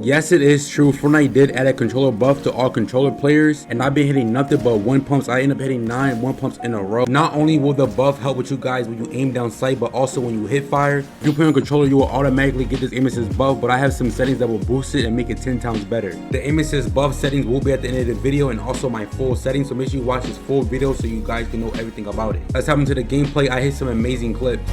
Yes, it is true. Fortnite did add a controller buff to all controller players, and I've been hitting nothing but one pumps. I end up hitting 9 one pumps in a row. Not only will the buff help with you guys when you aim down sight, but also when you hit fire. If you play on controller, you will automatically get this aim assist buff, but I have some settings that will boost it and make it 10 times better. The aim assist buff settings will be at the end of the video, and also my full settings, so make sure you watch this full video so you guys can know everything about it. Let's hop into the gameplay. I hit some amazing clips.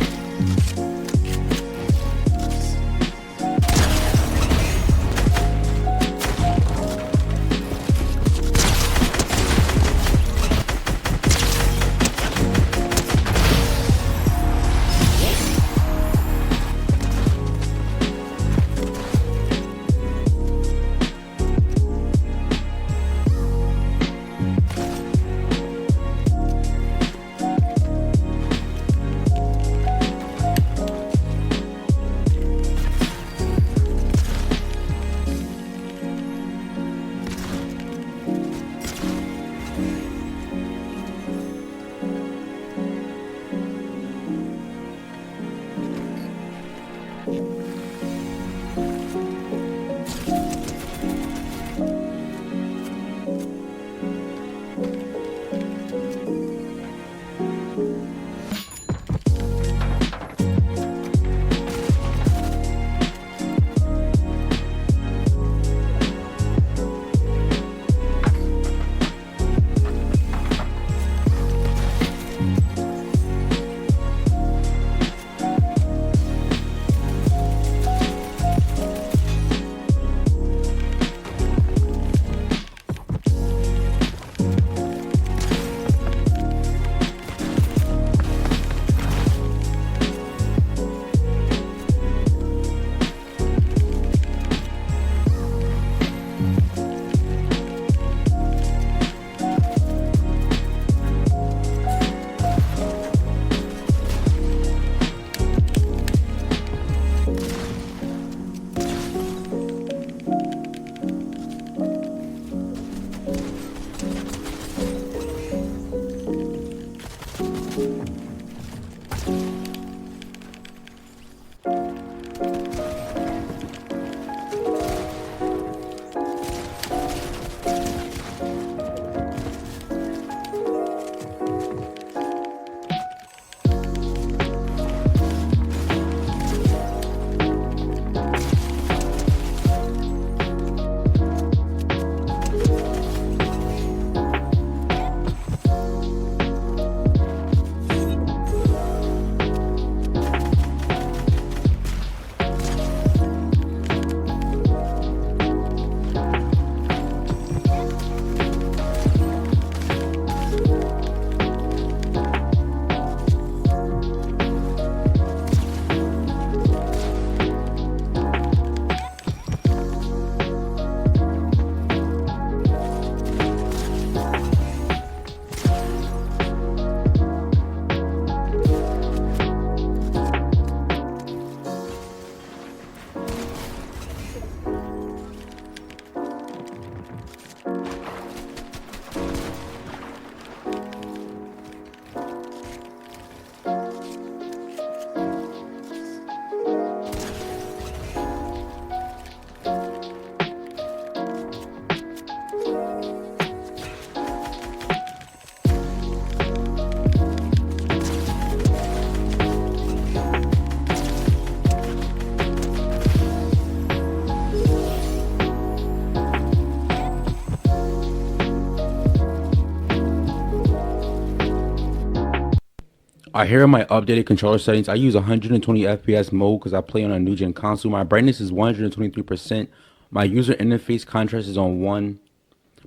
Here are my updated controller settings. I use 120 FPS mode because I play on a new gen console. My brightness is 123%. My user interface contrast is on 1.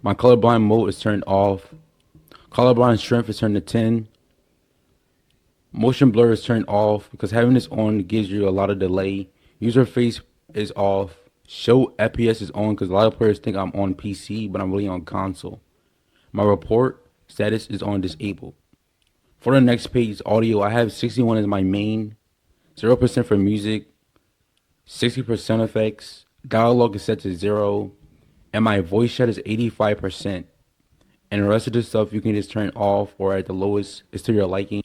My colorblind mode is turned off. Colorblind strength is turned to 10. Motion blur is turned off because having this on gives you a lot of delay. User face is off. Show FPS is on because a lot of players think I'm on PC, but I'm really on console. My report status is on disabled. For the next page, audio, I have 61 as my main, 0% for music, 60% effects, dialogue is set to 0, and my voice chat is 85%. And the rest of the stuff you can just turn off or at the lowest is to your liking.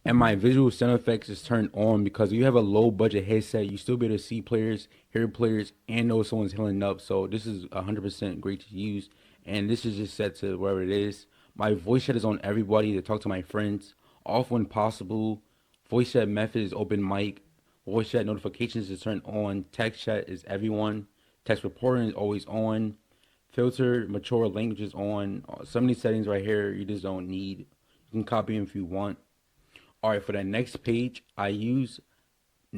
And my visual sound effects is turned on because you have a low budget headset, you still be able to see players, hear players, and know if someone's healing up. So this is 100% great to use. And this is just set to wherever it is. My voice chat is on everybody to talk to my friends, off when possible. Voice chat method is open mic. Voice chat notifications is turned on. Text chat is everyone. Text reporting is always on. Filter mature language is on. Some of these settings right here you just don't need. You can copy them if you want. All right, for the next page, I use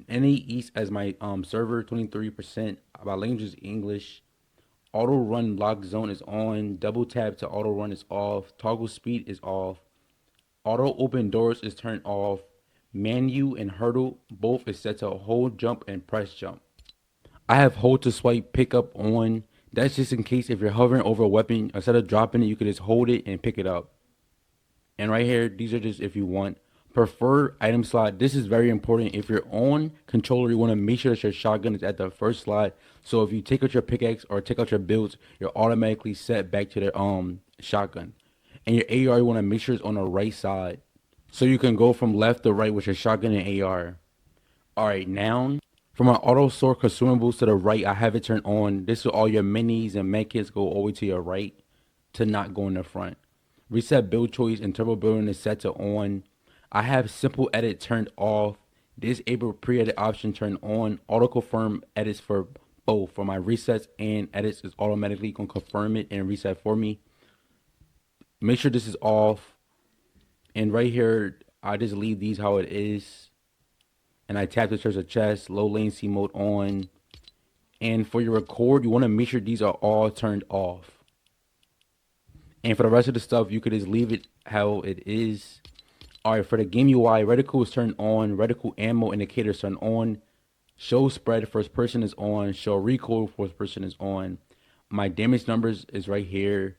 NA East as my server, 23%. My language is English. Auto run lock zone is on. Double tap to auto run is off. Toggle speed is off. Auto open doors is turned off. Menu and hurdle both is set to hold jump and press jump. I have hold to swipe pickup on. That's just in case if you're hovering over a weapon, instead of dropping it, you could just hold it and pick it up. And right here, these are just if you want. Preferred item slot. This is very important. If you're on controller, you want to make sure that your shotgun is at the first slot. So if you take out your pickaxe or take out your builds, you're automatically set back to the shotgun. And your AR, you want to make sure it's on the right side. So you can go from left to right with your shotgun and AR. Alright, now for my auto store consumables to the right, I have it turned on. This is all your minis and medkits go all the way to your right to not go in the front. Reset build choice and turbo building is set to on. I have simple edit turned off. Disable pre-edit option turned on. Auto confirm edits for both. For my resets and edits is automatically gonna confirm it and reset for me. Make sure this is off. And right here, I just leave these how it is. And I tap to search the chest. Low latency mode on. And for your record, you want to make sure these are all turned off. And for the rest of the stuff, you could just leave it how it is. Alright, for the game UI, reticle is turned on. Reticle ammo indicator is turned on. Show spread first person is on. Show recoil first person is on. My damage numbers is right here.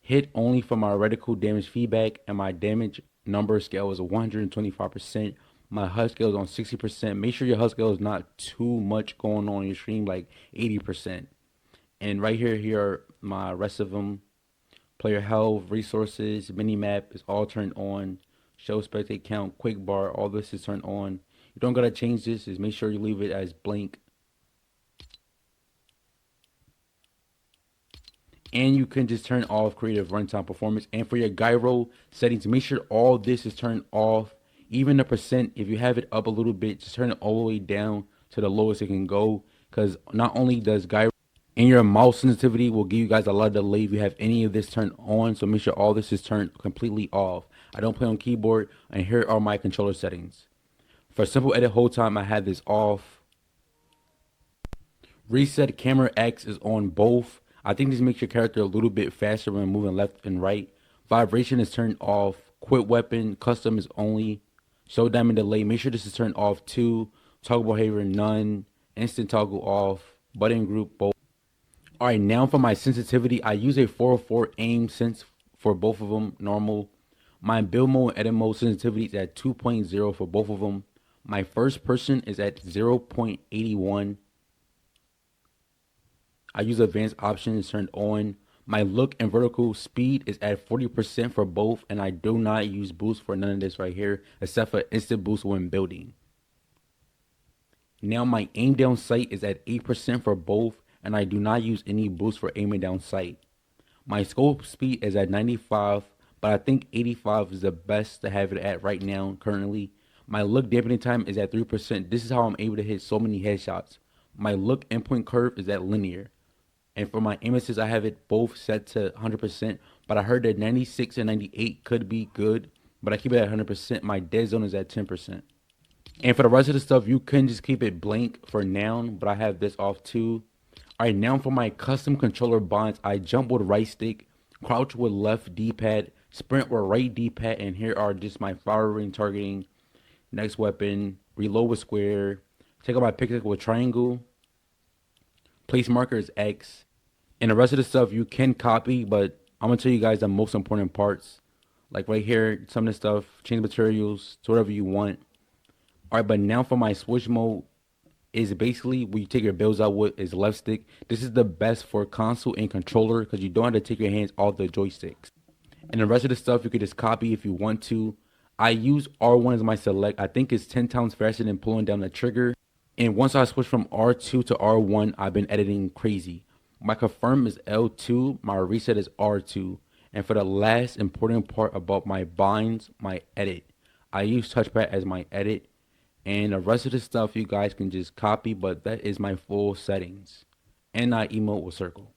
Hit only for my reticle damage feedback. And my damage number scale is 125%. My HUD scale is on 60%. Make sure your HUD scale is not too much going on your stream, like 80%. And right here are my rest of them. Player health, resources, minimap is all turned on. Show spectate count, quick bar, all this is turned on. You don't gotta change this, just make sure you leave it as blank. And you can just turn off creative runtime performance. And for your gyro settings, make sure all this is turned off. Even the percent, if you have it up a little bit, just turn it all the way down to the lowest it can go. Because not only does gyro and your mouse sensitivity will give you guys a lot of delay if you have any of this turned on. So make sure all this is turned completely off. I don't play on keyboard, and here are my controller settings. For simple edit hold time, I have this off. Reset camera X is on both. I think this makes your character a little bit faster when moving left and right. Vibration is turned off. Quit weapon, custom is only. Show diamond delay, make sure this is turned off too. Toggle behavior, none. Instant toggle off. Button group, both. Alright, now for my sensitivity, I use a 404 aim sense for both of them, normal. My build mode and edit mode sensitivity is at 2.0 for both of them. My first person is at 0.81. I use advanced options turned on. My look and vertical speed is at 40% for both, and I do not use boost for none of this right here, except for instant boost when building. Now my aim down sight is at 8% for both, and I do not use any boost for aiming down sight. My scope speed is at 95, but I think 85 is the best to have it at right now currently. My look dampening time is at 3%. This is how I'm able to hit so many headshots. My look endpoint curve is at linear. And for my aim assist, I have it both set to 100%, but I heard that 96 and 98 could be good, but I keep it at 100%. My dead zone is at 10%. And for the rest of the stuff, you can just keep it blank for now, but I have this off too. Alright, now for my custom controller bonds, I jump with right stick, crouch with left D-pad, sprint with right D-pad, and here are just my firing, targeting, next weapon, reload with square, take out my pickaxe with triangle, place marker is X, and the rest of the stuff you can copy, but I'm going to tell you guys the most important parts. Like right here, some of the stuff, change materials to whatever you want. Alright, but now for my switch mode, is basically where you take your builds out with is left stick. This is the best for console and controller because you don't have to take your hands off the joysticks. And the rest of the stuff you could just copy if you want to. I use R1 as my select. I think it's 10 times faster than pulling down the trigger. And once I switch from R2 to R1, I've been editing crazy. My confirm is L2, my reset is R2. And for the last important part about my binds, my edit, I use touchpad as my edit. And the rest of the stuff you guys can just copy, but that is my full settings. And I emote with circle.